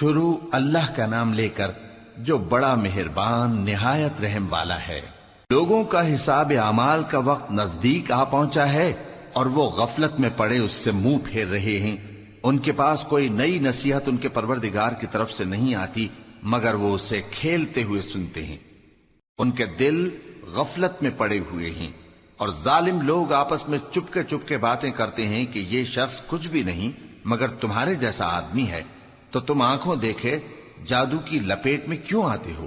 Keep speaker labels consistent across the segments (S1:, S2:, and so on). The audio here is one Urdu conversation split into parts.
S1: شروع اللہ کا نام لے کر جو بڑا مہربان نہایت رحم والا ہے۔ لوگوں کا حساب اعمال کا وقت نزدیک آ پہنچا ہے اور وہ غفلت میں پڑے اس سے منہ پھیر رہے ہیں۔ ان کے پاس کوئی نئی نصیحت ان کے پروردگار کی طرف سے نہیں آتی مگر وہ اسے کھیلتے ہوئے سنتے ہیں۔ ان کے دل غفلت میں پڑے ہوئے ہیں اور ظالم لوگ آپس میں چپکے باتیں کرتے ہیں کہ یہ شخص کچھ بھی نہیں مگر تمہارے جیسا آدمی ہے، تو تم آنکھوں دیکھے جادو کی لپیٹ میں کیوں آتے ہو؟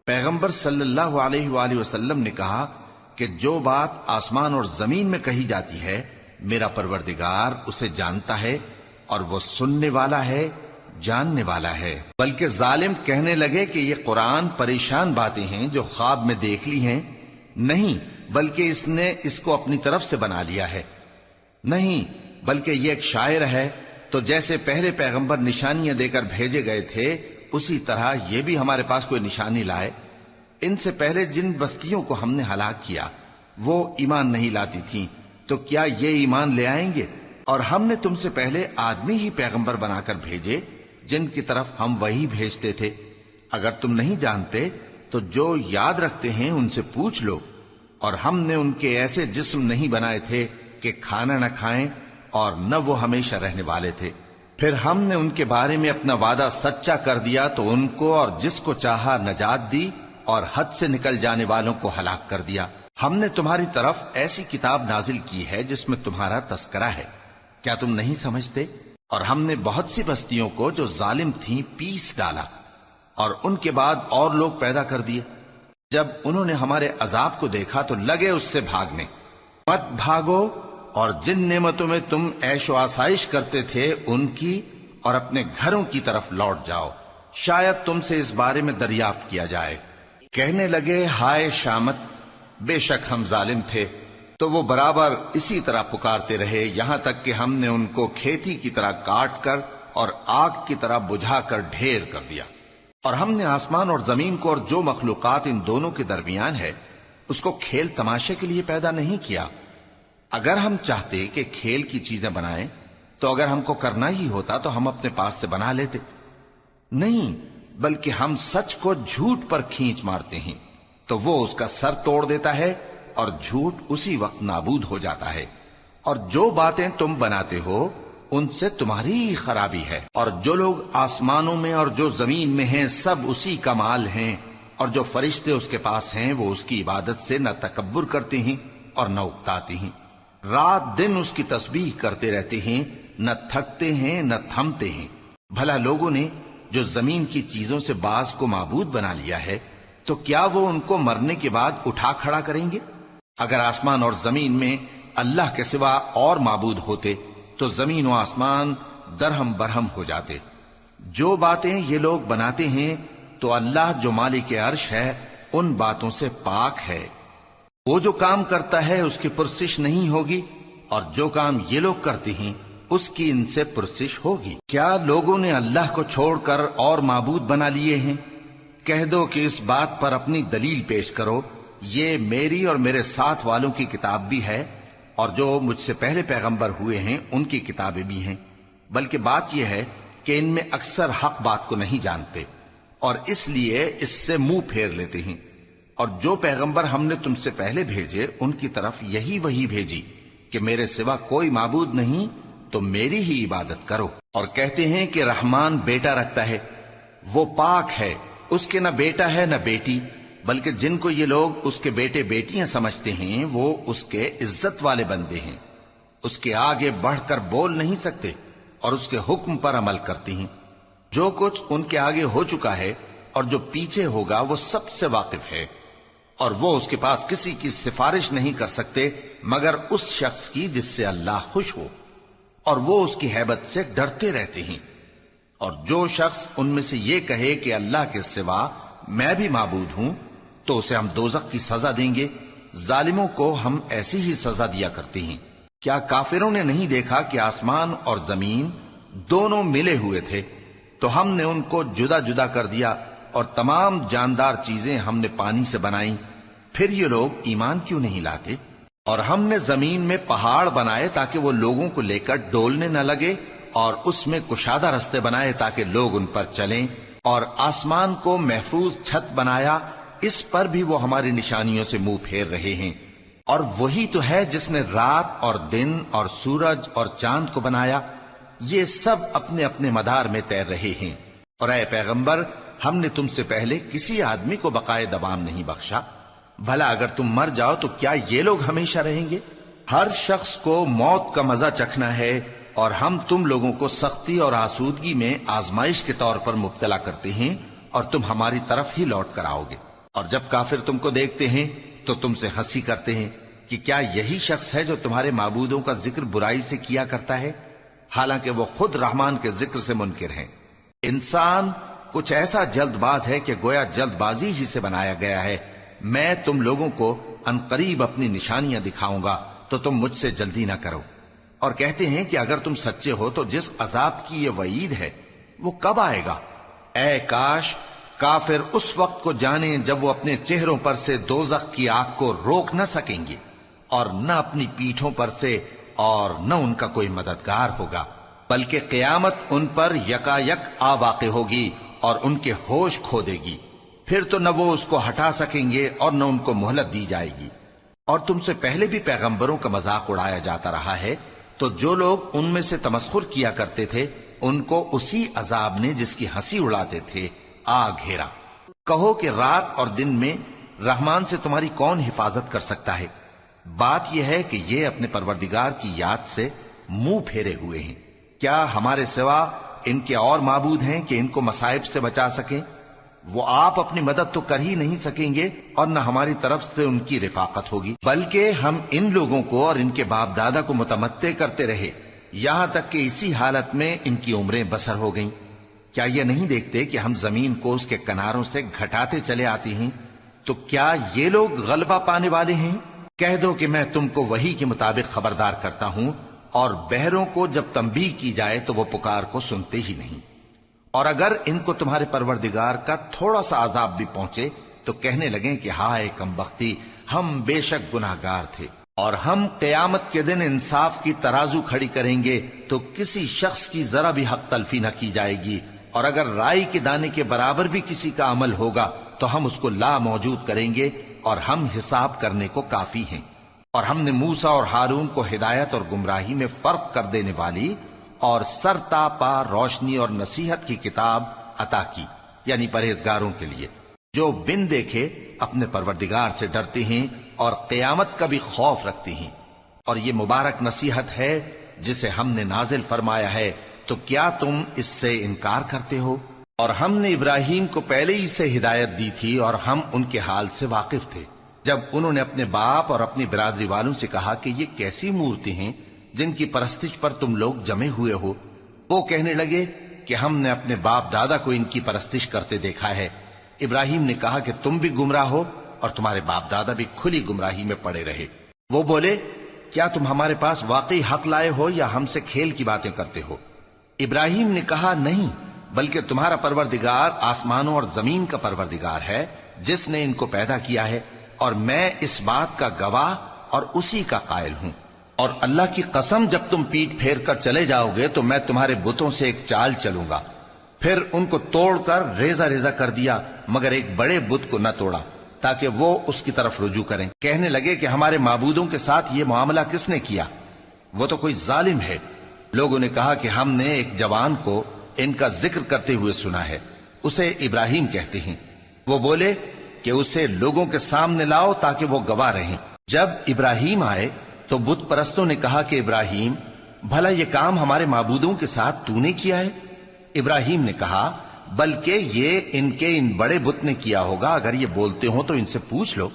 S1: پیغمبر صلی اللہ علیہ وآلہ وسلم نے کہا کہ جو بات آسمان اور زمین میں کہی جاتی ہے میرا پروردگار اسے جانتا ہے اور وہ سننے والا ہے، جاننے والا ہے۔ بلکہ ظالم کہنے لگے کہ یہ قرآن پریشان باتیں ہیں جو خواب میں دیکھ لی ہیں، نہیں بلکہ اس نے اس کو اپنی طرف سے بنا لیا ہے، نہیں بلکہ یہ ایک شاعر ہے۔ تو جیسے پہلے پیغمبر نشانیاں دے کر بھیجے گئے تھے اسی طرح یہ بھی ہمارے پاس کوئی نشانی لائے۔ ان سے پہلے جن بستیوں کو ہم نے ہلاک کیا وہ ایمان نہیں لاتی تھیں، تو کیا یہ ایمان لے آئیں گے؟ اور ہم نے تم سے پہلے آدمی ہی پیغمبر بنا کر بھیجے جن کی طرف ہم وہی بھیجتے تھے۔ اگر تم نہیں جانتے تو جو یاد رکھتے ہیں ان سے پوچھ لو۔ اور ہم نے ان کے ایسے جسم نہیں بنائے تھے کہ کھانا نہ کھائیں اور نہ وہ ہمیشہ رہنے والے تھے۔ پھر ہم نے ان کے بارے میں اپنا وعدہ سچا کر دیا تو ان کو اور جس کو چاہا نجات دی اور حد سے نکل جانے والوں کو ہلاک کر دیا۔ ہم نے تمہاری طرف ایسی کتاب نازل کی ہے جس میں تمہارا تذکرہ ہے، کیا تم نہیں سمجھتے؟ اور ہم نے بہت سی بستیوں کو جو ظالم تھیں پیس ڈالا اور ان کے بعد اور لوگ پیدا کر دیے۔ جب انہوں نے ہمارے عذاب کو دیکھا تو لگے اس سے بھاگنے۔ مت بھاگو اور جن نعمتوں میں تم عیش و آسائش کرتے تھے ان کی اور اپنے گھروں کی طرف لوٹ جاؤ، شاید تم سے اس بارے میں دریافت کیا جائے۔ کہنے لگے ہائے شامت، بے شک ہم ظالم تھے۔ تو وہ برابر اسی طرح پکارتے رہے یہاں تک کہ ہم نے ان کو کھیتی کی طرح کاٹ کر اور آگ کی طرح بجھا کر ڈھیر کر دیا۔ اور ہم نے آسمان اور زمین کو اور جو مخلوقات ان دونوں کے درمیان ہے اس کو کھیل تماشے کے لیے پیدا نہیں کیا۔ اگر ہم چاہتے کہ کھیل کی چیزیں بنائیں تو اگر ہم کو کرنا ہی ہوتا تو ہم اپنے پاس سے بنا لیتے، نہیں بلکہ ہم سچ کو جھوٹ پر کھینچ مارتے ہیں تو وہ اس کا سر توڑ دیتا ہے اور جھوٹ اسی وقت نابود ہو جاتا ہے۔ اور جو باتیں تم بناتے ہو ان سے تمہاری ہی خرابی ہے۔ اور جو لوگ آسمانوں میں اور جو زمین میں ہیں سب اسی کا مال ہیں، اور جو فرشتے اس کے پاس ہیں وہ اس کی عبادت سے نہ تکبر کرتے ہیں اور نہ اکتاتے ہیں، رات دن اس کی تسبیح کرتے رہتے ہیں، نہ تھکتے ہیں نہ تھمتے ہیں۔ بھلا لوگوں نے جو زمین کی چیزوں سے بعض کو معبود بنا لیا ہے تو کیا وہ ان کو مرنے کے بعد اٹھا کھڑا کریں گے؟ اگر آسمان اور زمین میں اللہ کے سوا اور معبود ہوتے تو زمین و آسمان درہم برہم ہو جاتے۔ جو باتیں یہ لوگ بناتے ہیں تو اللہ جو مالک عرش ہے ان باتوں سے پاک ہے۔ وہ جو کام کرتا ہے اس کی پرسش نہیں ہوگی، اور جو کام یہ لوگ کرتے ہیں اس کی ان سے پرسش ہوگی۔ کیا لوگوں نے اللہ کو چھوڑ کر اور معبود بنا لیے ہیں؟ کہہ دو کہ اس بات پر اپنی دلیل پیش کرو، یہ میری اور میرے ساتھ والوں کی کتاب بھی ہے اور جو مجھ سے پہلے پیغمبر ہوئے ہیں ان کی کتابیں بھی ہیں، بلکہ بات یہ ہے کہ ان میں اکثر حق بات کو نہیں جانتے اور اس لیے اس سے منہ پھیر لیتے ہیں۔ اور جو پیغمبر ہم نے تم سے پہلے بھیجے ان کی طرف یہی وحی بھیجی کہ میرے سوا کوئی معبود نہیں تو میری ہی عبادت کرو۔ اور کہتے ہیں کہ رحمان بیٹا رکھتا ہے، وہ پاک ہے، اس کے نہ بیٹا ہے نہ بیٹی، بلکہ جن کو یہ لوگ اس کے بیٹے بیٹیاں سمجھتے ہیں وہ اس کے عزت والے بندے ہیں، اس کے آگے بڑھ کر بول نہیں سکتے اور اس کے حکم پر عمل کرتے ہیں۔ جو کچھ ان کے آگے ہو چکا ہے اور جو پیچھے ہوگا وہ سب سے واقف ہے، اور وہ اس کے پاس کسی کی سفارش نہیں کر سکتے مگر اس شخص کی جس سے اللہ خوش ہو، اور وہ اس کی ہیبت سے ڈرتے رہتے ہیں۔ اور جو شخص ان میں سے یہ کہے کہ اللہ کے سوا میں بھی معبود ہوں تو اسے ہم دوزخ کی سزا دیں گے، ظالموں کو ہم ایسی ہی سزا دیا کرتے ہیں۔ کیا کافروں نے نہیں دیکھا کہ آسمان اور زمین دونوں ملے ہوئے تھے تو ہم نے ان کو جدا جدا کر دیا، اور تمام جاندار چیزیں ہم نے پانی سے بنائیں، پھر یہ لوگ ایمان کیوں نہیں لاتے؟ اور ہم نے زمین میں پہاڑ بنائے تاکہ وہ لوگوں کو لے کر ڈولنے نہ لگے، اور اس میں کشادہ رستے بنائے تاکہ لوگ ان پر چلیں، اور آسمان کو محفوظ چھت بنایا، اس پر بھی وہ ہماری نشانیوں سے منہ پھیر رہے ہیں۔ اور وہی تو ہے جس نے رات اور دن اور سورج اور چاند کو بنایا، یہ سب اپنے اپنے مدار میں تیر رہے ہیں۔ اور اے پیغمبر، ہم نے تم سے پہلے کسی آدمی کو بقائے دوام نہیں بخشا، بھلا اگر تم مر جاؤ تو کیا یہ لوگ ہمیشہ رہیں گے؟ ہر شخص کو موت کا مزہ چکھنا ہے، اور ہم تم لوگوں کو سختی اور آسودگی میں آزمائش کے طور پر مبتلا کرتے ہیں، اور تم ہماری طرف ہی لوٹ کر آؤ گے۔ اور جب کافر تم کو دیکھتے ہیں تو تم سے ہنسی کرتے ہیں کہ کیا یہی شخص ہے جو تمہارے معبودوں کا ذکر برائی سے کیا کرتا ہے، حالانکہ وہ خود رحمان کے ذکر سے منکر ہیں۔ انسان کچھ ایسا جلد باز ہے کہ گویا جلد بازی ہی سے بنایا گیا ہے۔ میں تم لوگوں کو عنقریب اپنی نشانیاں دکھاؤں گا تو تم مجھ سے جلدی نہ کرو۔ اور کہتے ہیں کہ اگر تم سچے ہو تو جس عذاب کی یہ وعید ہے وہ کب آئے گا؟ اے کاش کافر اس وقت کو جانیں جب وہ اپنے چہروں پر سے دوزخ کی آگ کو روک نہ سکیں گے، اور نہ اپنی پیٹھوں پر سے، اور نہ ان کا کوئی مددگار ہوگا، بلکہ قیامت ان پر یکا یک آ واقع ہوگی اور ان کے ہوش کھو دے گی۔ پھر تو نہ وہ اس کو ہٹا سکیں گے اور نہ ان کو مہلت دی جائے گی۔ اور تم سے پہلے بھی پیغمبروں کا مذاق اڑایا جاتا رہا ہے، تو جو لوگ ان میں سے تمسخر کیا کرتے تھے ان کو اسی عذاب نے جس کی ہنسی اڑاتے تھے آ گھیرا۔ کہو کہ رات اور دن میں رحمان سے تمہاری کون حفاظت کر سکتا ہے؟ بات یہ ہے کہ یہ اپنے پروردگار کی یاد سے منہ پھیرے ہوئے ہیں۔ کیا ہمارے سوا ان کے اور معبود ہیں کہ ان کو مصائب سے بچا سکیں؟ وہ آپ اپنی مدد تو کر ہی نہیں سکیں گے، اور نہ ہماری طرف سے ان کی رفاقت ہوگی، بلکہ ہم ان لوگوں کو اور ان کے باپ دادا کو متمتع کرتے رہے، یہاں تک کہ اسی حالت میں ان کی عمریں بسر ہو گئیں۔ کیا یہ نہیں دیکھتے کہ ہم زمین کو اس کے کناروں سے گھٹاتے چلے آتے ہیں؟ تو کیا یہ لوگ غلبہ پانے والے ہیں؟ کہہ دو کہ میں تم کو وحی کے مطابق خبردار کرتا ہوں، اور بہروں کو جب تنبیہ کی جائے تو وہ پکار کو سنتے ہی نہیں۔ اور اگر ان کو تمہارے پروردگار کا تھوڑا سا عذاب بھی پہنچے تو کہنے لگیں کہ ہائے کمبختی، ہم بے شک گناہگار تھے۔ اور ہم قیامت کے دن انصاف کی ترازو کھڑی کریں گے تو کسی شخص کی ذرا بھی حق تلفی نہ کی جائے گی، اور اگر رائی کے دانے کے برابر بھی کسی کا عمل ہوگا تو ہم اس کو لا موجود کریں گے، اور ہم حساب کرنے کو کافی ہیں۔ اور ہم نے موسیٰ اور ہارون کو ہدایت اور گمراہی میں فرق کر دینے والی اور سر تا پا روشنی اور نصیحت کی کتاب عطا کی، یعنی پرہیزگاروں کے لیے جو بن دیکھے اپنے پروردگار سے ڈرتے ہیں اور قیامت کا بھی خوف رکھتے ہیں۔ اور یہ مبارک نصیحت ہے جسے ہم نے نازل فرمایا ہے، تو کیا تم اس سے انکار کرتے ہو؟ اور ہم نے ابراہیم کو پہلے ہی سے ہدایت دی تھی، اور ہم ان کے حال سے واقف تھے جب انہوں نے اپنے باپ اور اپنی برادری والوں سے کہا کہ یہ کیسی مورتی ہیں جن کی پرستش پر تم لوگ جمے ہوئے ہو؟ وہ کہنے لگے کہ ہم نے اپنے باپ دادا کو ان کی پرستش کرتے دیکھا ہے۔ ابراہیم نے کہا کہ تم بھی گمراہ ہو اور تمہارے باپ دادا بھی کھلی گمراہی میں پڑے رہے۔ وہ بولے کیا تم ہمارے پاس واقعی حق لائے ہو یا ہم سے کھیل کی باتیں کرتے ہو؟ ابراہیم نے کہا نہیں، بلکہ تمہارا پروردگار آسمانوں اور زمین کا پروردگار ہے جس نے ان کو پیدا کیا ہے، اور میں اس بات کا گواہ اور اسی کا قائل ہوں۔ اور اللہ کی قسم جب تم پیٹ پھیر کر چلے جاؤ گے تو میں تمہارے بتوں سے ایک چال چلوں گا۔ پھر ان کو توڑ کر ریزہ ریزہ کر دیا، مگر ایک بڑے بت کو نہ توڑا تاکہ وہ اس کی طرف رجوع کریں۔ کہنے لگے کہ ہمارے معبودوں کے ساتھ یہ معاملہ کس نے کیا؟ وہ تو کوئی ظالم ہے۔ لوگوں نے کہا کہ ہم نے ایک جوان کو ان کا ذکر کرتے ہوئے سنا ہے، اسے ابراہیم کہتے ہیں۔ وہ بولے کہ اسے لوگوں کے سامنے لاؤ تاکہ وہ گواہ رہیں۔ جب ابراہیم آئے تو بت پرستوں نے کہا کہ ابراہیم، بھلا یہ کام ہمارے معبودوں کے ساتھ تو نے کیا ہے؟ ابراہیم نے کہا بلکہ یہ ان کے ان بڑے بت نے کیا ہوگا، اگر یہ بولتے ہوں تو ان سے پوچھ لو۔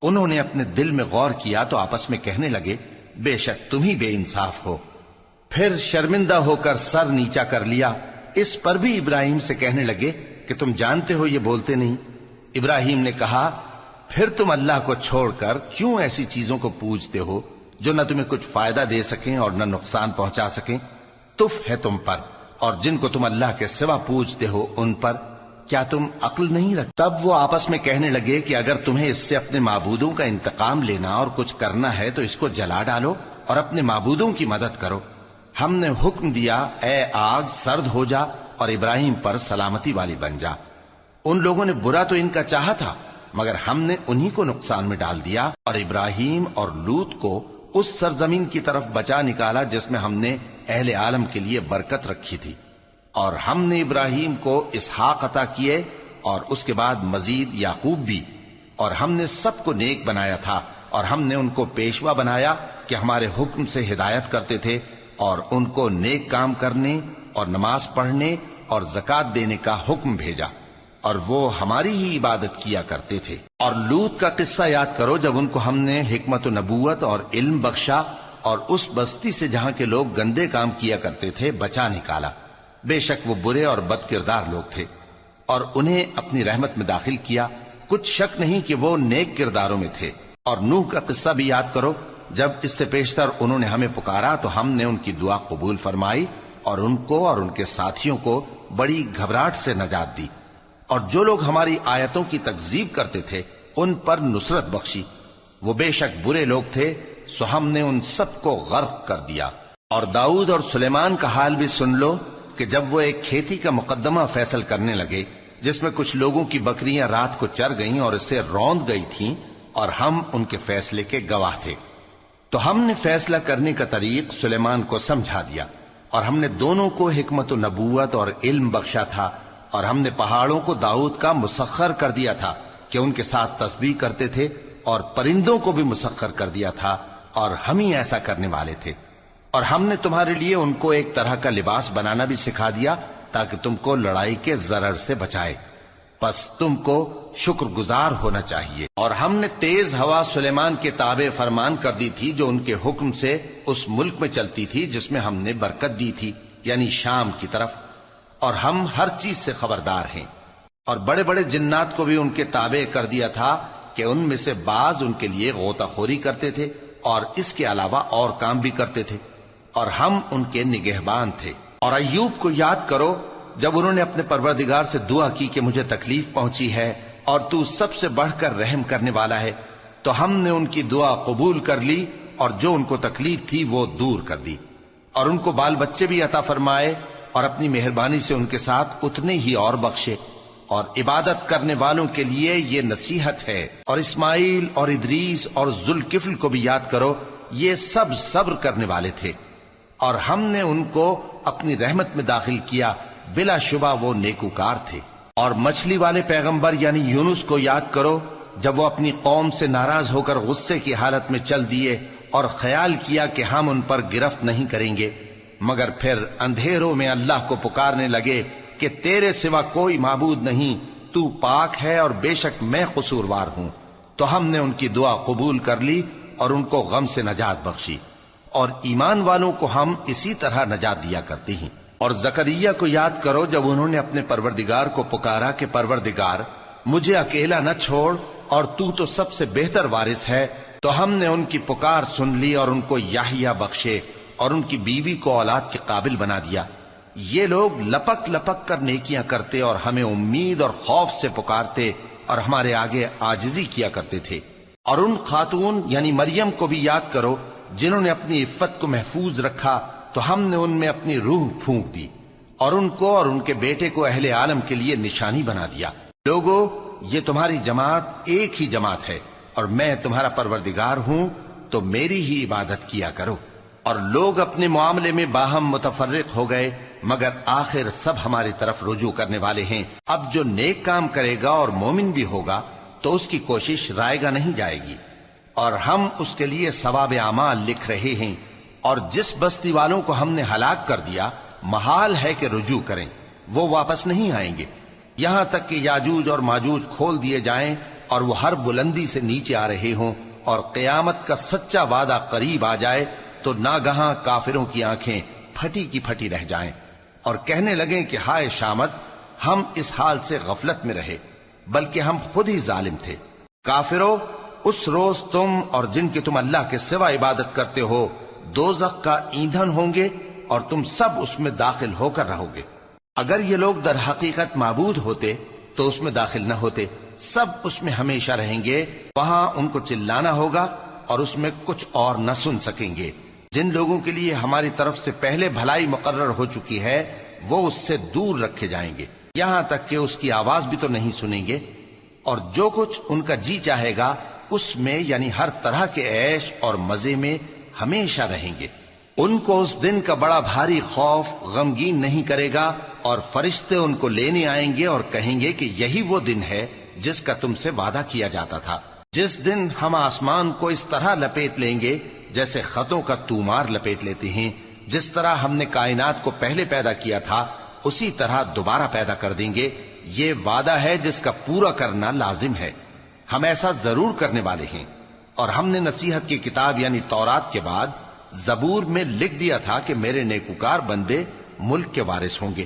S1: انہوں نے اپنے دل میں غور کیا تو آپس میں کہنے لگے بے شک تم ہی بے انصاف ہو۔ پھر شرمندہ ہو کر سر نیچا کر لیا۔ اس پر بھی ابراہیم سے کہنے لگے کہ تم جانتے ہو یہ بولتے نہیں۔ ابراہیم نے کہا پھر تم اللہ کو چھوڑ کر کیوں ایسی چیزوں کو پوجتے ہو جو نہ تمہیں کچھ فائدہ دے سکیں اور نہ نقصان پہنچا سکیں؟ تف ہے تم پر اور جن کو تم اللہ کے سوا پوجتے ہو ان پر، کیا تم عقل نہیں رکھتے؟ تب وہ آپس میں کہنے لگے کہ اگر تمہیں اس سے اپنے معبودوں کا انتقام لینا اور کچھ کرنا ہے تو اس کو جلا ڈالو اور اپنے معبودوں کی مدد کرو۔ ہم نے حکم دیا اے آگ سرد ہو جا اور ابراہیم پر سلامتی والی بن جا۔ ان لوگوں نے برا تو ان کا چاہا تھا، مگر ہم نے انہی کو نقصان میں ڈال دیا اور ابراہیم اور لوط کو اس سرزمین کی طرف بچا نکالا جس میں ہم نے اہل عالم کے لیے برکت رکھی تھی۔ اور ہم نے ابراہیم کو اسحاق عطا کیے اور اس کے بعد مزید یعقوب بھی، اور ہم نے سب کو نیک بنایا تھا، اور ہم نے ان کو پیشوا بنایا کہ ہمارے حکم سے ہدایت کرتے تھے، اور ان کو نیک کام کرنے اور نماز پڑھنے اور زکات دینے کا حکم بھیجا، اور وہ ہماری ہی عبادت کیا کرتے تھے۔ اور لوط کا قصہ یاد کرو جب ان کو ہم نے حکمت و نبوت اور علم بخشا اور اس بستی سے جہاں کے لوگ گندے کام کیا کرتے تھے بچا نکالا۔ بے شک وہ برے اور بد کردار لوگ تھے، اور انہیں اپنی رحمت میں داخل کیا، کچھ شک نہیں کہ وہ نیک کرداروں میں تھے۔ اور نوح کا قصہ بھی یاد کرو جب اس سے پیشتر انہوں نے ہمیں پکارا تو ہم نے ان کی دعا قبول فرمائی اور ان کو اور ان کے ساتھیوں کو بڑی گھبراہٹ سے نجات دی، اور جو لوگ ہماری آیتوں کی تکذیب کرتے تھے ان پر نصرت بخشی۔ وہ بے شک برے لوگ تھے، سو ہم نے ان سب کو غرق کر دیا۔ اور داؤد اور سلیمان کا حال بھی سن لو کہ جب وہ ایک کھیتی کا مقدمہ فیصل کرنے لگے جس میں کچھ لوگوں کی بکریاں رات کو چر گئیں اور اسے روند گئی تھیں، اور ہم ان کے فیصلے کے گواہ تھے، تو ہم نے فیصلہ کرنے کا طریق سلیمان کو سمجھا دیا، اور ہم نے دونوں کو حکمت و نبوت اور علم بخشا تھا، اور ہم نے پہاڑوں کو داؤد کا مسخر کر دیا تھا کہ ان کے ساتھ تسبیح کرتے تھے، اور پرندوں کو بھی مسخر کر دیا تھا، اور ہم ہی ایسا کرنے والے تھے۔ اور ہم نے تمہارے لیے ان کو ایک طرح کا لباس بنانا بھی سکھا دیا تاکہ تم کو لڑائی کے ضرر سے بچائے، پس تم کو شکر گزار ہونا چاہیے۔ اور ہم نے تیز ہوا سلیمان کے تابع فرمان کر دی تھی جو ان کے حکم سے اس ملک میں چلتی تھی جس میں ہم نے برکت دی تھی، یعنی شام کی طرف، اور ہم ہر چیز سے خبردار ہیں۔ اور بڑے بڑے جنات کو بھی ان کے تابع کر دیا تھا کہ ان میں سے بعض ان کے لیے غوطہ خوری کرتے تھے اور اس کے علاوہ اور کام بھی کرتے تھے، اور ہم ان کے نگہبان تھے۔ اور ایوب کو یاد کرو جب انہوں نے اپنے پروردگار سے دعا کی کہ مجھے تکلیف پہنچی ہے اور تو سب سے بڑھ کر رحم کرنے والا ہے، تو ہم نے ان کی دعا قبول کر لی اور جو ان کو تکلیف تھی وہ دور کر دی، اور ان کو بال بچے بھی عطا فرمائے، اور اپنی مہربانی سے ان کے ساتھ اتنے ہی اور بخشے۔ اور عبادت کرنے والوں کے لیے یہ نصیحت ہے۔ اور اسماعیل اور ادریس اور ذوالکفل کو بھی یاد کرو، یہ سب صبر کرنے والے تھے، اور ہم نے ان کو اپنی رحمت میں داخل کیا، بلا شبہ وہ نیکوکار تھے۔ اور مچھلی والے پیغمبر یعنی یونس کو یاد کرو جب وہ اپنی قوم سے ناراض ہو کر غصے کی حالت میں چل دیے اور خیال کیا کہ ہم ان پر گرفت نہیں کریں گے، مگر پھر اندھیروں میں اللہ کو پکارنے لگے کہ تیرے سوا کوئی معبود نہیں، تو پاک ہے اور بے شک میں قصوروار ہوں، تو ہم نے ان کی دعا قبول کر لی اور ان کو غم سے نجات بخشی، اور ایمان والوں کو ہم اسی طرح نجات دیا کرتے ہیں۔ اور زکریا کو یاد کرو جب انہوں نے اپنے پروردگار کو پکارا کہ پروردگار مجھے اکیلا نہ چھوڑ اور تو سب سے بہتر وارث ہے، تو ہم نے ان کی پکار سن لی اور ان کو یحییٰ بخشے اور ان کی بیوی کو اولاد کے قابل بنا دیا۔ یہ لوگ لپک لپک کر نیکیاں کرتے اور ہمیں امید اور خوف سے پکارتے اور ہمارے آگے عاجزی کیا کرتے تھے۔ اور ان خاتون یعنی مریم کو بھی یاد کرو جنہوں نے اپنی عفت کو محفوظ رکھا، تو ہم نے ان میں اپنی روح پھونک دی اور ان کو اور ان کے بیٹے کو اہل عالم کے لیے نشانی بنا دیا۔ لوگو، یہ تمہاری جماعت ایک ہی جماعت ہے اور میں تمہارا پروردگار ہوں، تو میری ہی عبادت کیا کرو۔ اور لوگ اپنے معاملے میں باہم متفرق ہو گئے، مگر آخر سب ہماری طرف رجوع کرنے والے ہیں۔ اب جو نیک کام کرے گا اور مومن بھی ہوگا تو اس کی کوشش رائے گا نہیں جائے گی، اور ہم اس کے لیے ثواب اعمال لکھ رہے ہیں۔ اور جس بستی والوں کو ہم نے ہلاک کر دیا، محال ہے کہ رجوع کریں، وہ واپس نہیں آئیں گے، یہاں تک کہ یاجوج اور ماجوج کھول دیے جائیں اور وہ ہر بلندی سے نیچے آ رہے ہوں، اور قیامت کا سچا وعدہ قریب آ جائے تو ناگہاں کافروں کی آنکھیں پھٹی کی پھٹی رہ جائیں اور کہنے لگیں کہ ہائے شامت، ہم اس حال سے غفلت میں رہے، بلکہ ہم خود ہی ظالم تھے۔ کافرو، اس روز تم اور جن کی تم اللہ کے سوا عبادت کرتے ہو دوزخ کا ایندھن ہوں گے، اور تم سب اس میں داخل ہو کر رہو گے۔ اگر یہ لوگ در حقیقت معبود ہوتے تو اس میں داخل نہ ہوتے، سب اس میں ہمیشہ رہیں گے، وہاں ان کو چلانا ہوگا اور اس میں کچھ اور نہ سن سکیں گے۔ جن لوگوں کے لیے ہماری طرف سے پہلے بھلائی مقرر ہو چکی ہے وہ اس سے دور رکھے جائیں گے، یہاں تک کہ اس کی آواز بھی تو نہیں سنیں گے، اور جو کچھ ان کا جی چاہے گا اس میں یعنی ہر طرح کے عیش اور مزے میں ہمیشہ رہیں گے۔ ان کو اس دن کا بڑا بھاری خوف غمگین نہیں کرے گا، اور فرشتے ان کو لینے آئیں گے اور کہیں گے کہ یہی وہ دن ہے جس کا تم سے وعدہ کیا جاتا تھا، جس دن ہم آسمان کو اس طرح لپیٹ لیں گے جیسے خطوں کا تومار لپیٹ لیتے ہیں، جس طرح ہم نے کائنات کو پہلے پیدا کیا تھا اسی طرح دوبارہ پیدا کر دیں گے۔ یہ وعدہ ہے جس کا پورا کرنا لازم ہے، ہم ایسا ضرور کرنے والے ہیں۔ اور ہم نے نصیحت کی کتاب یعنی تورات کے بعد زبور میں لکھ دیا تھا کہ میرے نیکوکار بندے ملک کے وارث ہوں گے۔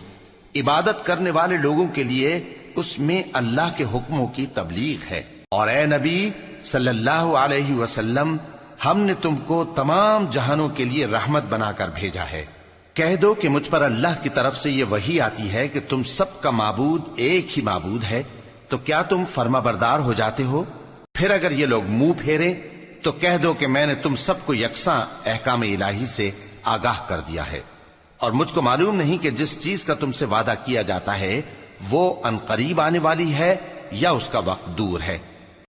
S1: عبادت کرنے والے لوگوں کے لیے اس میں اللہ کے حکموں کی تبلیغ ہے۔ اور اے نبی صلی اللہ علیہ وسلم، ہم نے تم کو تمام جہانوں کے لیے رحمت بنا کر بھیجا ہے۔ کہہ دو کہ مجھ پر اللہ کی طرف سے یہ وحی آتی ہے کہ تم سب کا معبود ایک ہی معبود ہے، تو کیا تم فرما بردار ہو جاتے ہو؟ پھر اگر یہ لوگ منہ پھیرے تو کہہ دو کہ میں نے تم سب کو یکساں احکام الہی سے آگاہ کر دیا ہے، اور مجھ کو معلوم نہیں کہ جس چیز کا تم سے وعدہ کیا جاتا ہے وہ عنقریب آنے والی ہے یا اس کا وقت دور ہے۔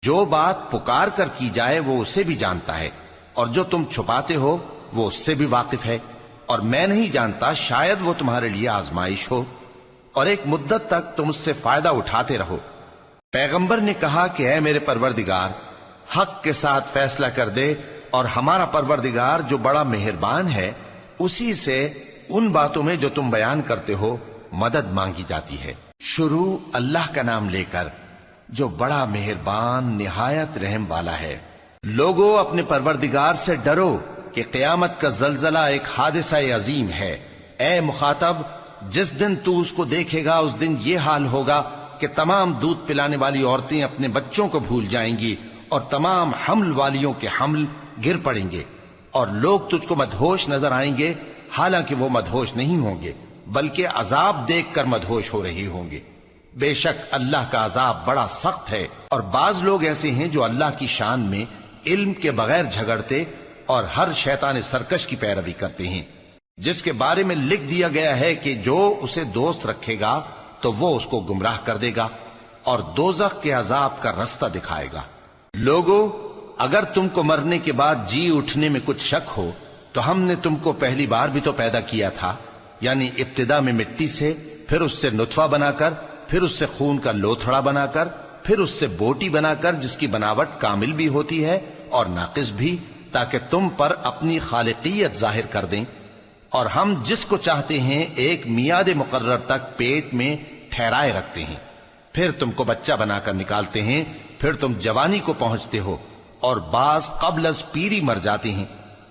S1: جو بات پکار کر کی جائے وہ اسے بھی جانتا ہے، اور جو تم چھپاتے ہو وہ اس سے بھی واقف ہے، اور میں نہیں جانتا شاید وہ تمہارے لیے آزمائش ہو، اور ایک مدت تک تم اس سے فائدہ اٹھاتے رہو۔ پیغمبر نے کہا کہ اے میرے پروردگار، حق کے ساتھ فیصلہ کر دے، اور ہمارا پروردگار جو بڑا مہربان ہے اسی سے ان باتوں میں جو تم بیان کرتے ہو مدد مانگی جاتی ہے۔ شروع اللہ کا نام لے کر جو بڑا مہربان نہایت رحم والا ہے۔ لوگو اپنے پروردگار سے ڈرو کہ قیامت کا زلزلہ ایک حادثہ عظیم ہے۔ اے مخاطب، جس دن تو اس کو دیکھے گا اس دن یہ حال ہوگا کہ تمام دودھ پلانے والی عورتیں اپنے بچوں کو بھول جائیں گی، اور تمام حمل والیوں کے حمل گر پڑیں گے، اور لوگ تجھ کو مدہوش نظر آئیں گے، حالانکہ وہ مدہوش نہیں ہوں گے بلکہ عذاب دیکھ کر مدہوش ہو رہے ہوں گے۔ بے شک اللہ کا عذاب بڑا سخت ہے۔ اور بعض لوگ ایسے ہیں جو اللہ کی شان میں علم کے بغیر جھگڑتے اور ہر شیطان سرکش کی پیروی کرتے ہیں، جس کے بارے میں لکھ دیا گیا ہے کہ جو اسے دوست رکھے گا تو وہ اس کو گمراہ کر دے گا اور دوزخ کے عذاب کا رستہ دکھائے گا۔ لوگو، اگر تم کو مرنے کے بعد جی اٹھنے میں کچھ شک ہو تو ہم نے تم کو پہلی بار بھی تو پیدا کیا تھا، یعنی ابتدا میں مٹی سے، پھر اس سے نطفہ بنا کر، پھر اس سے خون کا لوتھڑا بنا کر، پھر اس سے بوٹی بنا کر جس کی بناوٹ کامل بھی ہوتی ہے اور ناقص بھی، تاکہ تم پر اپنی خالقیت ظاہر کر دیں۔ اور ہم جس کو چاہتے ہیں ایک میعاد مقرر تک پیٹ میں ٹھہرائے رکھتے ہیں، پھر تم کو بچہ بنا کر نکالتے ہیں، پھر تم جوانی کو پہنچتے ہو، اور بعض قبل از پیری مر جاتے ہیں،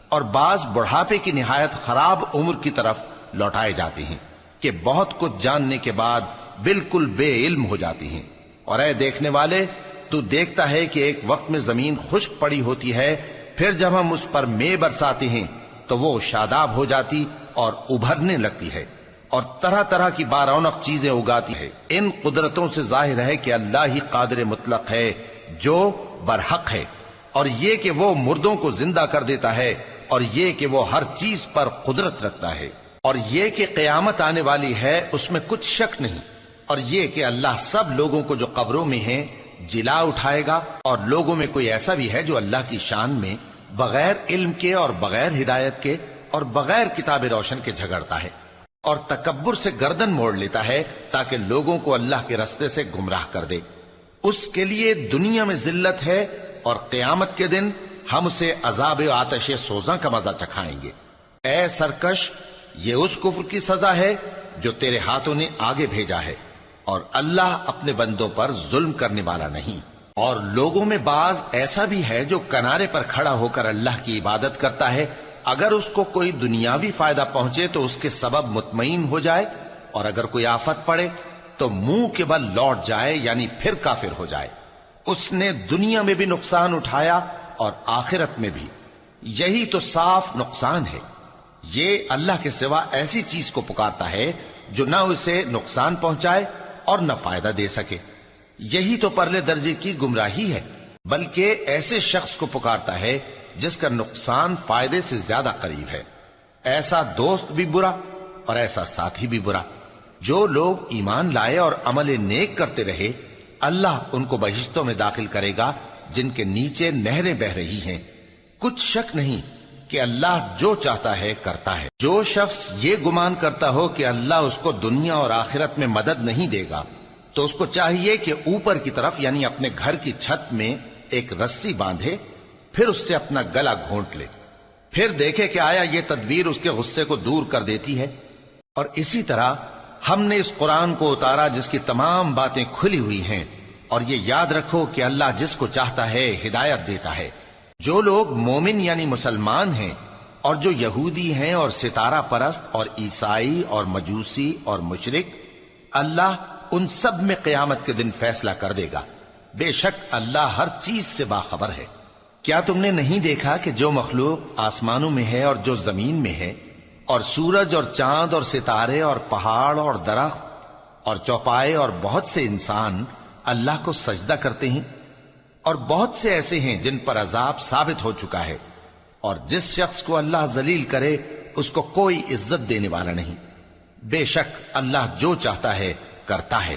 S1: اور بعض بڑھاپے کی نہایت خراب عمر کی طرف لوٹائے جاتے ہیں کہ بہت کچھ جاننے کے بعد بالکل بے علم ہو جاتی ہیں۔ اور اے دیکھنے والے، تو دیکھتا ہے کہ ایک وقت میں زمین خشک پڑی ہوتی ہے، پھر جب ہم اس پر مے برساتے ہیں تو وہ شاداب ہو جاتی اور ابھرنے لگتی ہے، اور طرح طرح کی بارونق چیزیں اگاتی ہے۔ ان قدرتوں سے ظاہر ہے کہ اللہ ہی قادر مطلق ہے جو برحق ہے، اور یہ کہ وہ مردوں کو زندہ کر دیتا ہے، اور یہ کہ وہ ہر چیز پر قدرت رکھتا ہے، اور یہ کہ قیامت آنے والی ہے اس میں کچھ شک نہیں، اور یہ کہ اللہ سب لوگوں کو جو قبروں میں ہیں جلا اٹھائے گا، اور لوگوں میں کوئی ایسا بھی ہے جو اللہ کی شان میں بغیر علم کے اور بغیر ہدایت کے اور بغیر کتاب روشن کے جھگڑتا ہے، اور تکبر سے گردن موڑ لیتا ہے تاکہ لوگوں کو اللہ کے رستے سے گمراہ کر دے۔ اس کے لیے دنیا میں ذلت ہے، اور قیامت کے دن ہم اسے عذاب آتش سوزاں کا مزہ چکھائیں گے۔ اے سرکش، یہ اس کفر کی سزا ہے جو تیرے ہاتھوں نے آگے بھیجا ہے، اور اللہ اپنے بندوں پر ظلم کرنے والا نہیں۔ اور لوگوں میں بعض ایسا بھی ہے جو کنارے پر کھڑا ہو کر اللہ کی عبادت کرتا ہے، اگر اس کو کوئی دنیاوی فائدہ پہنچے تو اس کے سبب مطمئن ہو جائے، اور اگر کوئی آفت پڑے تو منہ کے بل لوٹ جائے، یعنی پھر کافر ہو جائے۔ اس نے دنیا میں بھی نقصان اٹھایا اور آخرت میں بھی، یہی تو صاف نقصان ہے۔ یہ اللہ کے سوا ایسی چیز کو پکارتا ہے جو نہ اسے نقصان پہنچائے اور نہ فائدہ دے سکے، یہی تو پرلے درجے کی گمراہی ہے۔ بلکہ ایسے شخص کو پکارتا ہے جس کا نقصان فائدے سے زیادہ قریب ہے۔ ایسا دوست بھی برا اور ایسا ساتھی بھی برا۔ جو لوگ ایمان لائے اور عمل نیک کرتے رہے، اللہ ان کو بہشتوں میں داخل کرے گا جن کے نیچے نہریں بہ رہی ہیں۔ کچھ شک نہیں کہ اللہ جو چاہتا ہے کرتا ہے۔ جو شخص یہ گمان کرتا ہو کہ اللہ اس کو دنیا اور آخرت میں مدد نہیں دے گا، تو اس کو چاہیے کہ اوپر کی طرف یعنی اپنے گھر کی چھت میں ایک رسی باندھے، پھر اس سے اپنا گلا گھونٹ لے، پھر دیکھے کہ آیا یہ تدبیر اس کے غصے کو دور کر دیتی ہے۔ اور اسی طرح ہم نے اس قرآن کو اتارا جس کی تمام باتیں کھلی ہوئی ہیں، اور یہ یاد رکھو کہ اللہ جس کو چاہتا ہے ہدایت دیتا ہے۔ جو لوگ مومن یعنی مسلمان ہیں اور جو یہودی ہیں اور ستارہ پرست اور عیسائی اور مجوسی اور مشرک، اللہ ان سب میں قیامت کے دن فیصلہ کر دے گا۔ بے شک اللہ ہر چیز سے باخبر ہے۔ کیا تم نے نہیں دیکھا کہ جو مخلوق آسمانوں میں ہے اور جو زمین میں ہے، اور سورج اور چاند اور ستارے اور پہاڑ اور درخت اور چوپائے اور بہت سے انسان اللہ کو سجدہ کرتے ہیں، اور بہت سے ایسے ہیں جن پر عذاب ثابت ہو چکا ہے، اور جس شخص کو اللہ ذلیل کرے اس کو کوئی عزت دینے والا نہیں۔ بے شک اللہ جو چاہتا ہے کرتا ہے۔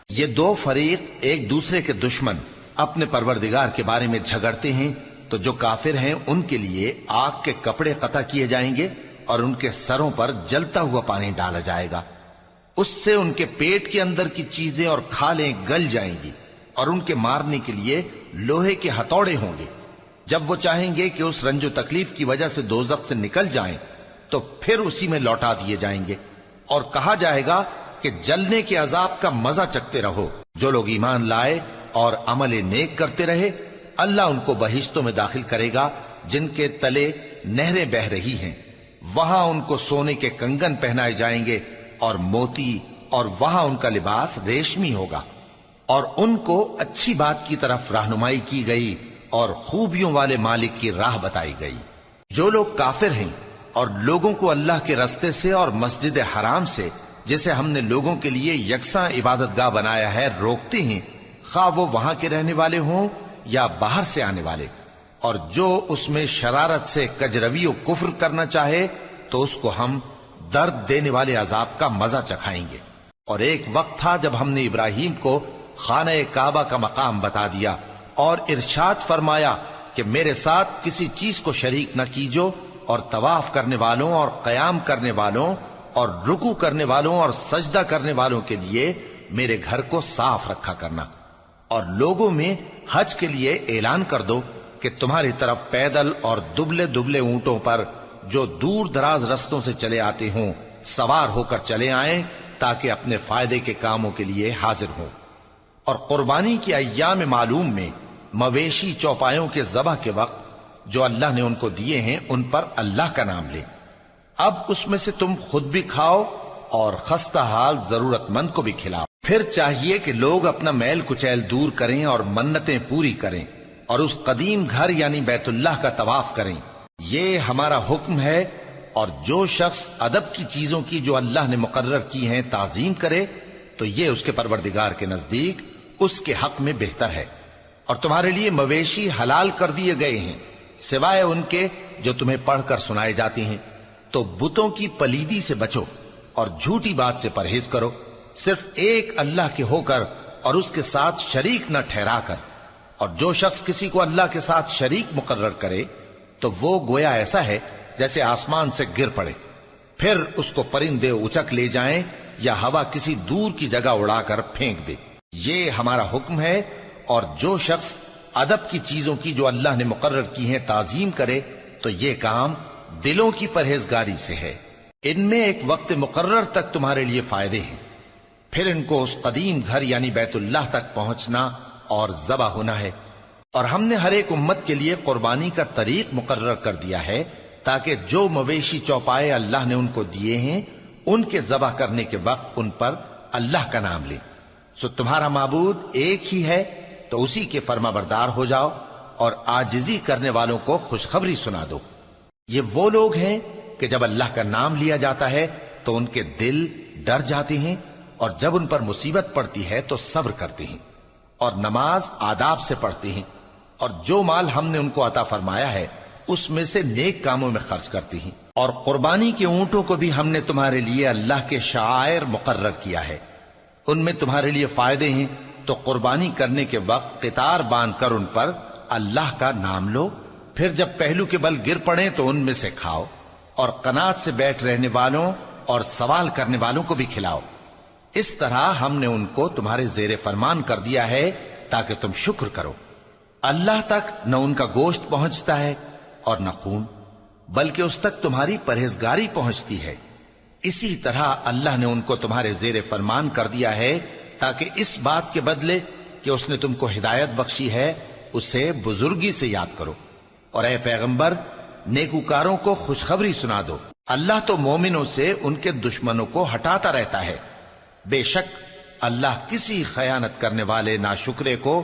S1: یہ دو فریق ایک دوسرے کے دشمن اپنے پروردگار کے بارے میں جھگڑتے ہیں، تو جو کافر ہیں ان کے لیے آگ کے کپڑے قطع کیے جائیں گے اور ان کے سروں پر جلتا ہوا پانی ڈالا جائے گا۔ اس سے ان کے پیٹ کے اندر کی چیزیں اور کھالیں گل جائیں گی، اور ان کے مارنے کے لیے لوہے کے ہتھوڑے ہوں گے۔ جب وہ چاہیں گے کہ اس رنج و تکلیف کی وجہ سے دوزخ سے نکل جائیں تو پھر اسی میں لوٹا دیے جائیں گے، اور کہا جائے گا کہ جلنے کے عذاب کا مزہ چکھتے رہو۔ جو لوگ ایمان لائے اور عمل نیک کرتے رہے، اللہ ان کو بہشتوں میں داخل کرے گا جن کے تلے نہریں بہ رہی ہیں۔ وہاں ان کو سونے کے کنگن پہنائے جائیں گے اور موتی، اور وہاں ان کا لباس ریشمی ہوگا، اور ان کو اچھی بات کی طرف رہنمائی کی گئی اور خوبیوں والے مالک کی راہ بتائی گئی۔ جو لوگ کافر ہیں اور لوگوں کو اللہ کے رستے سے اور مسجد حرام سے، جسے ہم نے لوگوں کے لیے یکساں عبادت گاہ بنایا ہے، روکتے ہیں، خواہ وہ وہاں کے رہنے والے ہوں یا باہر سے آنے والے، اور جو اس میں شرارت سے کجروی و کفر کرنا چاہے تو اس کو ہم درد دینے والے عذاب کا مزہ چکھائیں گے۔ اور ایک وقت تھا جب ہم نے ابراہیم کو خانہ کعبہ کا مقام بتا دیا اور ارشاد فرمایا کہ میرے ساتھ کسی چیز کو شریک نہ کیجو، اور طواف کرنے والوں اور قیام کرنے والوں اور رکوع کرنے والوں اور سجدہ کرنے والوں کے لیے میرے گھر کو صاف رکھا کرنا۔ اور لوگوں میں حج کے لیے اعلان کر دو کہ تمہاری طرف پیدل اور دبلے دبلے اونٹوں پر جو دور دراز رستوں سے چلے آتے ہوں سوار ہو کر چلے آئیں، تاکہ اپنے فائدے کے کاموں کے لیے حاضر ہوں۔ اور قربانی کی ایام معلوم میں مویشی چوپایوں کے ذبح کے وقت جو اللہ نے ان کو دیے ہیں ان پر اللہ کا نام لیں۔ اب اس میں سے تم خود بھی کھاؤ اور خستہ حال ضرورت مند کو بھی کھلاؤ۔ پھر چاہیے کہ لوگ اپنا میل کچیل دور کریں اور منتیں پوری کریں، اور اس قدیم گھر یعنی بیت اللہ کا طواف کریں۔ یہ ہمارا حکم ہے، اور جو شخص ادب کی چیزوں کی جو اللہ نے مقرر کی ہیں تعظیم کرے تو یہ اس کے پروردگار کے نزدیک اس کے حق میں بہتر ہے۔ اور تمہارے لیے مویشی حلال کر دیے گئے ہیں سوائے ان کے جو تمہیں پڑھ کر سنائے جاتے ہیں۔ تو بتوں کی پلیدی سے بچو اور جھوٹی بات سے پرہیز کرو، صرف ایک اللہ کے ہو کر اور اس کے ساتھ شریک نہ ٹھہرا کر۔ اور جو شخص کسی کو اللہ کے ساتھ شریک مقرر کرے تو وہ گویا ایسا ہے جیسے آسمان سے گر پڑے، پھر اس کو پرندے اچک لے جائیں یا ہوا کسی دور کی جگہ اڑا کر پھینک دے۔ یہ ہمارا حکم ہے، اور جو شخص ادب کی چیزوں کی جو اللہ نے مقرر کی ہیں تعظیم کرے تو یہ کام دلوں کی پرہیزگاری سے ہے۔ ان میں ایک وقت مقرر تک تمہارے لیے فائدے ہیں، پھر ان کو اس قدیم گھر یعنی بیت اللہ تک پہنچنا اور ذبح ہونا ہے۔ اور ہم نے ہر ایک امت کے لیے قربانی کا طریق مقرر کر دیا ہے، تاکہ جو مویشی چوپائے اللہ نے ان کو دیے ہیں ان کے ذبح کرنے کے وقت ان پر اللہ کا نام لیں۔ سو تمہارا معبود ایک ہی ہے، تو اسی کے فرما بردار ہو جاؤ اور عاجزی کرنے والوں کو خوشخبری سنا دو۔ یہ وہ لوگ ہیں کہ جب اللہ کا نام لیا جاتا ہے تو ان کے دل ڈر جاتے ہیں، اور جب ان پر مصیبت پڑتی ہے تو صبر کرتے ہیں، اور نماز آداب سے پڑھتے ہیں۔ اور جو مال ہم نے ان کو عطا فرمایا ہے اس میں سے نیک کاموں میں خرچ کرتی ہیں، اور قربانی کے اونٹوں کو بھی ہم نے تمہارے لیے اللہ کے شعائر مقرر کیا ہے، ان میں تمہارے لیے فائدے ہیں، تو قربانی کرنے کے وقت قطار باندھ کر ان پر اللہ کا نام لو، پھر جب پہلو کے بل گر پڑیں تو ان میں سے کھاؤ، اور قناعت سے بیٹھ رہنے والوں اور سوال کرنے والوں کو بھی کھلاؤ۔ اس طرح ہم نے ان کو تمہارے زیر فرمان کر دیا ہے تاکہ تم شکر کرو۔ اللہ تک نہ ان کا گوشت پہنچتا ہے اور نہ خون، بلکہ اس تک تمہاری پرہیزگاری پہنچتی ہے۔ اسی طرح اللہ نے ان کو تمہارے زیر فرمان کر دیا ہے تاکہ اس بات کے بدلے کہ اس نے تم کو ہدایت بخشی ہے اسے بزرگی سے یاد کرو۔ اور اے پیغمبر، نیکوکاروں کو خوشخبری سنا دو، اللہ تو مومنوں سے ان کے دشمنوں کو ہٹاتا رہتا ہے۔ بے شک اللہ کسی خیانت کرنے والے ناشکرے کو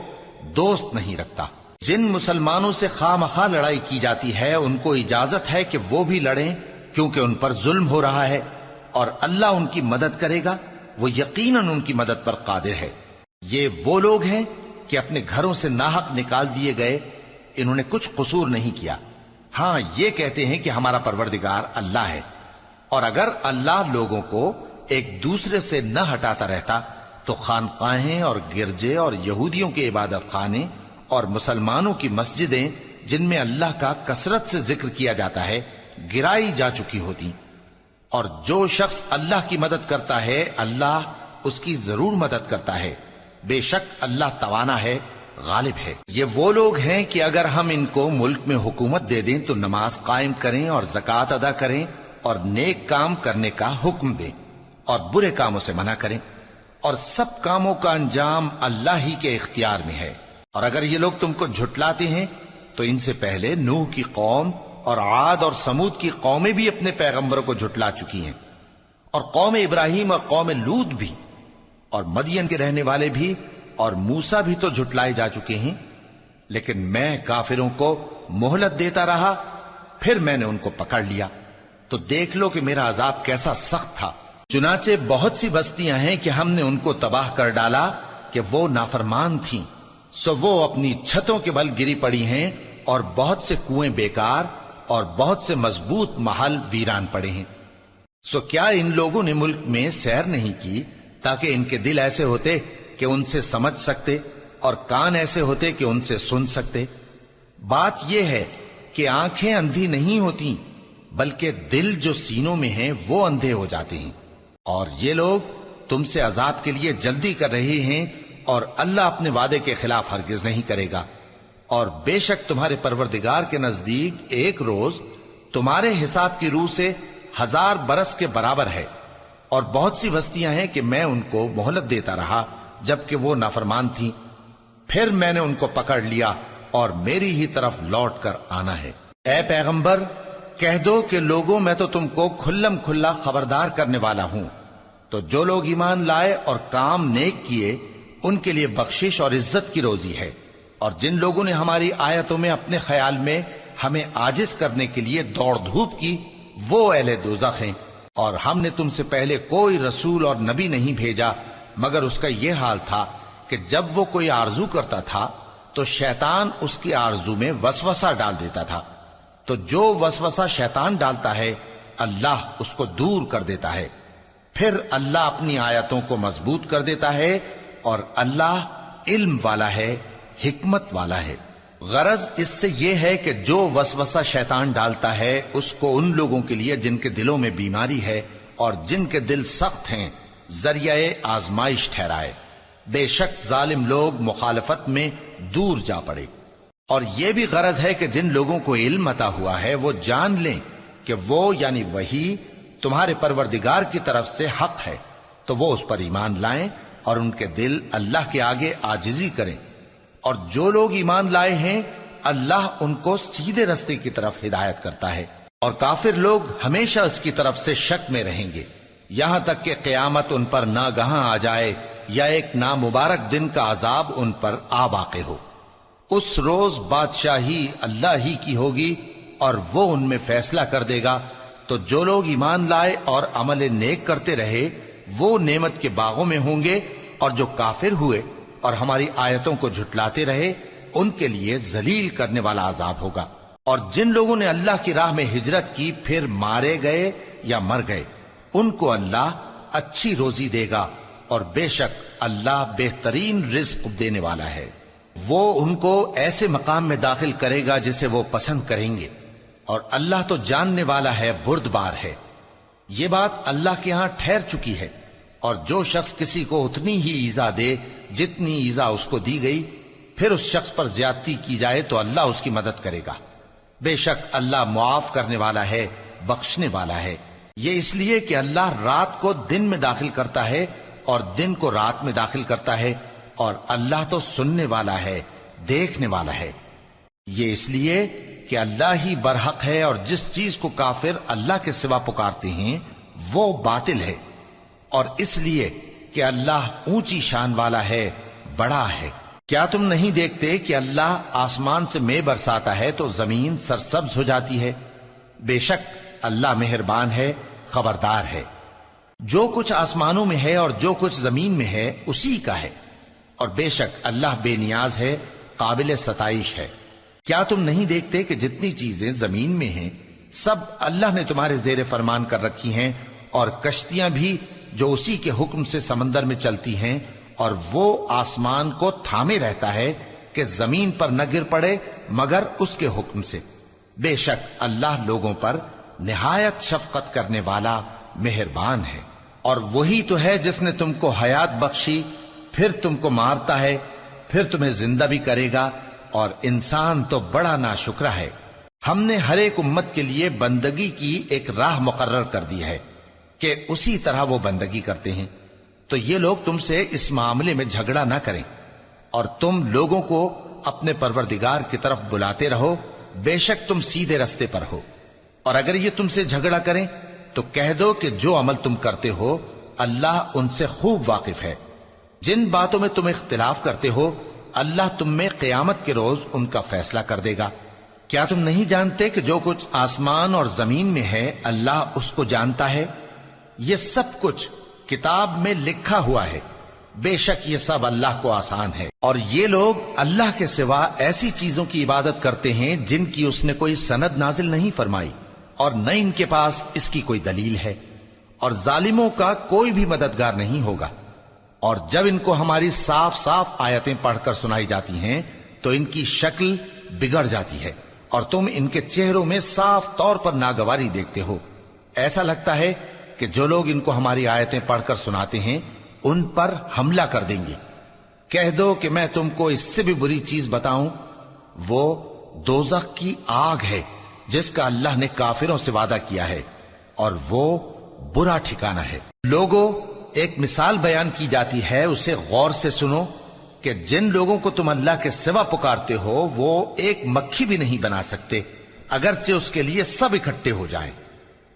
S1: دوست نہیں رکھتا۔ جن مسلمانوں سے خواہ مخواہ لڑائی کی جاتی ہے ان کو اجازت ہے کہ وہ بھی لڑیں، کیونکہ ان پر ظلم ہو رہا ہے، اور اللہ ان کی مدد کرے گا، وہ یقیناً ان کی مدد پر قادر ہے۔ یہ وہ لوگ ہیں کہ اپنے گھروں سے ناحق نکال دیے گئے، انہوں نے کچھ قصور نہیں کیا، ہاں یہ کہتے ہیں کہ ہمارا پروردگار اللہ ہے۔ اور اگر اللہ لوگوں کو ایک دوسرے سے نہ ہٹاتا رہتا تو خانقاہیں اور گرجے اور یہودیوں کے عبادت خانے اور مسلمانوں کی مسجدیں جن میں اللہ کا کثرت سے ذکر کیا جاتا ہے گرائی جا چکی ہوتی۔ اور جو شخص اللہ کی مدد کرتا ہے اللہ اس کی ضرور مدد کرتا ہے، بے شک اللہ توانا ہے، غالب ہے۔ یہ وہ لوگ ہیں کہ اگر ہم ان کو ملک میں حکومت دے دیں تو نماز قائم کریں اور زکوٰۃ ادا کریں اور نیک کام کرنے کا حکم دیں اور برے کاموں سے منع کریں، اور سب کاموں کا انجام اللہ ہی کے اختیار میں ہے۔ اور اگر یہ لوگ تم کو جھٹلاتے ہیں تو ان سے پہلے نوح کی قوم اور عاد اور سمود کی قومیں بھی اپنے پیغمبروں کو جھٹلا چکی ہیں، اور قوم ابراہیم اور قوم لوط بھی، اور مدین کے رہنے والے بھی، اور موسیٰ بھی تو جھٹلائے جا چکے ہیں۔ لیکن میں کافروں کو مہلت دیتا رہا، پھر میں نے ان کو پکڑ لیا، تو دیکھ لو کہ میرا عذاب کیسا سخت تھا۔ چنانچہ بہت سی بستیاں ہیں کہ ہم نے ان کو تباہ کر ڈالا کہ وہ نافرمان تھیں، سو وہ اپنی چھتوں کے بل گری پڑی ہیں، اور بہت سے کنویں بیکار اور بہت سے مضبوط محل ویران پڑے ہیں۔ سو کیا ان لوگوں نے ملک میں سیر نہیں کی تاکہ ان کے دل ایسے ہوتے کہ ان سے سمجھ سکتے اور کان ایسے ہوتے کہ ان سے سن سکتے؟ بات یہ ہے کہ آنکھیں اندھی نہیں ہوتی، بلکہ دل جو سینوں میں ہیں وہ اندھے ہو جاتے ہیں۔ اور یہ لوگ تم سے عذاب کے لیے جلدی کر رہے ہیں، اور اللہ اپنے وعدے کے خلاف ہرگز نہیں کرے گا۔ اور بے شک تمہارے پروردگار کے نزدیک ایک روز تمہارے حساب کی روح سے 1000 برس کے برابر ہے۔ اور بہت سی بستیاں ہیں کہ میں ان کو مہلت دیتا رہا جبکہ وہ نافرمان تھیں، پھر میں نے ان کو پکڑ لیا اور میری ہی طرف لوٹ کر آنا ہے۔ اے پیغمبر، کہہ دو کہ لوگوں میں تو تم کو کھلم کھلا خبردار کرنے والا ہوں، تو جو لوگ ایمان لائے اور کام نیک کیے ان کے لیے بخشش اور عزت کی روزی ہے، اور جن لوگوں نے ہماری آیتوں میں اپنے خیال میں ہمیں عاجز کرنے کے لیے دوڑ دھوپ کی وہ اہل دوزخ ہیں۔ اور ہم نے تم سے پہلے کوئی رسول اور نبی نہیں بھیجا مگر اس کا یہ حال تھا کہ جب وہ کوئی آرزو کرتا تھا تو شیطان اس کی آرزو میں وسوسہ ڈال دیتا تھا، تو جو وسوسہ شیطان ڈالتا ہے اللہ اس کو دور کر دیتا ہے، پھر اللہ اپنی آیتوں کو مضبوط کر دیتا ہے، اور اللہ علم والا ہے، حکمت والا ہے۔ غرض اس سے یہ ہے کہ جو وسوسہ شیطان ڈالتا ہے اس کو ان لوگوں کے لیے جن کے دلوں میں بیماری ہے اور جن کے دل سخت ہیں ذریعہ آزمائش ٹھہرائے۔ بے شک ظالم لوگ مخالفت میں دور جا پڑے۔ اور یہ بھی غرض ہے کہ جن لوگوں کو علم عطا ہوا ہے وہ جان لیں کہ وہ یعنی وحی تمہارے پروردگار کی طرف سے حق ہے، تو وہ اس پر ایمان لائیں اور ان کے دل اللہ کے آگے عاجزی کریں۔ اور جو لوگ ایمان لائے ہیں اللہ ان کو سیدھے رستے کی طرف ہدایت کرتا ہے، اور کافر لوگ ہمیشہ اس کی طرف سے شک میں رہیں گے یہاں تک کہ قیامت ان پر ناگہاں آ جائے یا ایک نامبارک دن کا عذاب ان پر آ واقع ہو۔ اس روز بادشاہی اللہ ہی کی ہوگی اور وہ ان میں فیصلہ کر دے گا، تو جو لوگ ایمان لائے اور عمل نیک کرتے رہے وہ نعمت کے باغوں میں ہوں گے، اور جو کافر ہوئے اور ہماری آیتوں کو جھٹلاتے رہے ان کے لیے ذلیل کرنے والا عذاب ہوگا۔ اور جن لوگوں نے اللہ کی راہ میں ہجرت کی پھر مارے گئے یا مر گئے ان کو اللہ اچھی روزی دے گا، اور بے شک اللہ بہترین رزق دینے والا ہے۔ وہ ان کو ایسے مقام میں داخل کرے گا جسے وہ پسند کریں گے، اور اللہ تو جاننے والا ہے، بردبار ہے۔ یہ بات اللہ کے ہاں ٹھہر چکی ہے، اور جو شخص کسی کو اتنی ہی ایذا دے جتنی ایذا اس کو دی گئی، پھر اس شخص پر زیادتی کی جائے تو اللہ اس کی مدد کرے گا۔ بے شک اللہ معاف کرنے والا ہے، بخشنے والا ہے۔ یہ اس لیے کہ اللہ رات کو دن میں داخل کرتا ہے اور دن کو رات میں داخل کرتا ہے، اور اللہ تو سننے والا ہے، دیکھنے والا ہے۔ یہ اس لیے کہ اللہ ہی برحق ہے، اور جس چیز کو کافر اللہ کے سوا پکارتے ہیں وہ باطل ہے، اور اس لیے کہ اللہ اونچی شان والا ہے، بڑا ہے۔ کیا تم نہیں دیکھتے کہ اللہ آسمان سے مے برساتا ہے تو زمین سرسبز ہو جاتی ہے؟ بے شک اللہ مہربان ہے، خبردار ہے۔ جو کچھ آسمانوں میں ہے اور جو کچھ زمین میں ہے اسی کا ہے، اور بے شک اللہ بے نیاز ہے، قابل ستائش ہے۔ کیا تم نہیں دیکھتے کہ جتنی چیزیں زمین میں ہیں سب اللہ نے تمہارے زیر فرمان کر رکھی ہیں، اور کشتیاں بھی جو اسی کے حکم سے سمندر میں چلتی ہیں، اور وہ آسمان کو تھامے رہتا ہے کہ زمین پر نہ گر پڑے مگر اس کے حکم سے۔ بے شک اللہ لوگوں پر نہایت شفقت کرنے والا مہربان ہے۔ اور وہی تو ہے جس نے تم کو حیات بخشی، پھر تم کو مارتا ہے، پھر تمہیں زندہ بھی کرے گا، اور انسان تو بڑا ناشکرا ہے۔ ہم نے ہر ایک امت کے لیے بندگی کی ایک راہ مقرر کر دی ہے کہ اسی طرح وہ بندگی کرتے ہیں، تو یہ لوگ تم سے اس معاملے میں جھگڑا نہ کریں، اور تم لوگوں کو اپنے پروردگار کی طرف بلاتے رہو، بے شک تم سیدھے رستے پر ہو۔ اور اگر یہ تم سے جھگڑا کریں تو کہہ دو کہ جو عمل تم کرتے ہو اللہ ان سے خوب واقف ہے۔ جن باتوں میں تم اختلاف کرتے ہو اللہ تم میں قیامت کے روز ان کا فیصلہ کر دے گا۔ کیا تم نہیں جانتے کہ جو کچھ آسمان اور زمین میں ہے اللہ اس کو جانتا ہے؟ یہ سب کچھ کتاب میں لکھا ہوا ہے، بے شک یہ سب اللہ کو آسان ہے۔ اور یہ لوگ اللہ کے سوا ایسی چیزوں کی عبادت کرتے ہیں جن کی اس نے کوئی سند نازل نہیں فرمائی، اور نہ ان کے پاس اس کی کوئی دلیل ہے، اور ظالموں کا کوئی بھی مددگار نہیں ہوگا۔ اور جب ان کو ہماری صاف صاف آیتیں پڑھ کر سنائی جاتی ہیں تو ان کی شکل بگڑ جاتی ہے، اور تم ان کے چہروں میں صاف طور پر ناگواری دیکھتے ہو۔ ایسا لگتا ہے کہ جو لوگ ان کو ہماری آیتیں پڑھ کر سناتے ہیں ان پر حملہ کر دیں گے۔ کہہ دو کہ میں تم کو اس سے بھی بری چیز بتاؤں، وہ دوزخ کی آگ ہے جس کا اللہ نے کافروں سے وعدہ کیا ہے، اور وہ برا ٹھکانہ ہے۔ لوگوں، ایک مثال بیان کی جاتی ہے، اسے غور سے سنو کہ جن لوگوں کو تم اللہ کے سوا پکارتے ہو وہ ایک مکھی بھی نہیں بنا سکتے اگرچہ اس کے لیے سب اکٹھے ہو جائیں،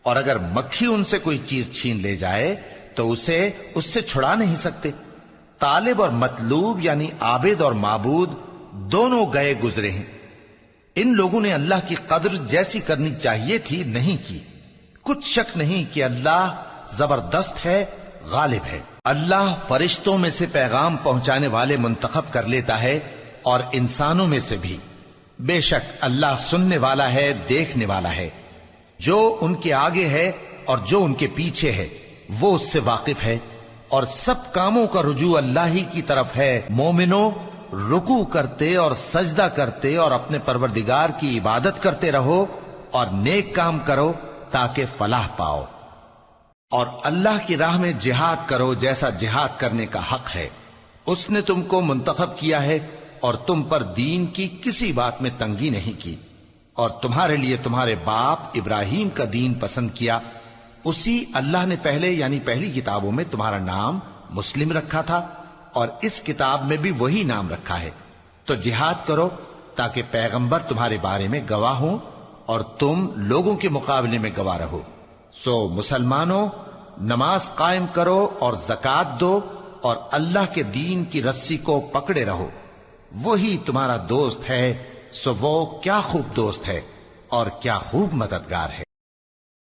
S1: اور اگر مکھی ان سے کوئی چیز چھین لے جائے تو اسے اس سے چھڑا نہیں سکتے۔ طالب اور مطلوب یعنی عابد اور معبود دونوں گئے گزرے ہیں۔ ان لوگوں نے اللہ کی قدر جیسی کرنی چاہیے تھی نہیں کی۔ کچھ شک نہیں کہ اللہ زبردست ہے، غالب ہے۔ اللہ فرشتوں میں سے پیغام پہنچانے والے منتخب کر لیتا ہے اور انسانوں میں سے بھی۔ بے شک اللہ سننے والا ہے، دیکھنے والا ہے۔ جو ان کے آگے ہے اور جو ان کے پیچھے ہے وہ اس سے واقف ہے، اور سب کاموں کا رجوع اللہ ہی کی طرف ہے۔ مومنوں، رکوع کرتے اور سجدہ کرتے اور اپنے پروردگار کی عبادت کرتے رہو اور نیک کام کرو تاکہ فلاح پاؤ، اور اللہ کی راہ میں جہاد کرو جیسا جہاد کرنے کا حق ہے۔ اس نے تم کو منتخب کیا ہے اور تم پر دین کی کسی بات میں تنگی نہیں کی، اور تمہارے لیے تمہارے باپ ابراہیم کا دین پسند کیا۔ اسی اللہ نے پہلے یعنی پہلی کتابوں میں تمہارا نام مسلم رکھا تھا، اور اس کتاب میں بھی وہی نام رکھا ہے۔ تو جہاد کرو تاکہ پیغمبر تمہارے بارے میں گواہ ہوں اور تم لوگوں کے مقابلے میں گواہ رہو۔ سو مسلمانوں، نماز قائم کرو اور زکوٰۃ دو اور اللہ کے دین کی رسی کو پکڑے رہو، وہی تمہارا دوست ہے۔ سو وہ کیا خوب دوست ہے اور کیا خوب مددگار ہے۔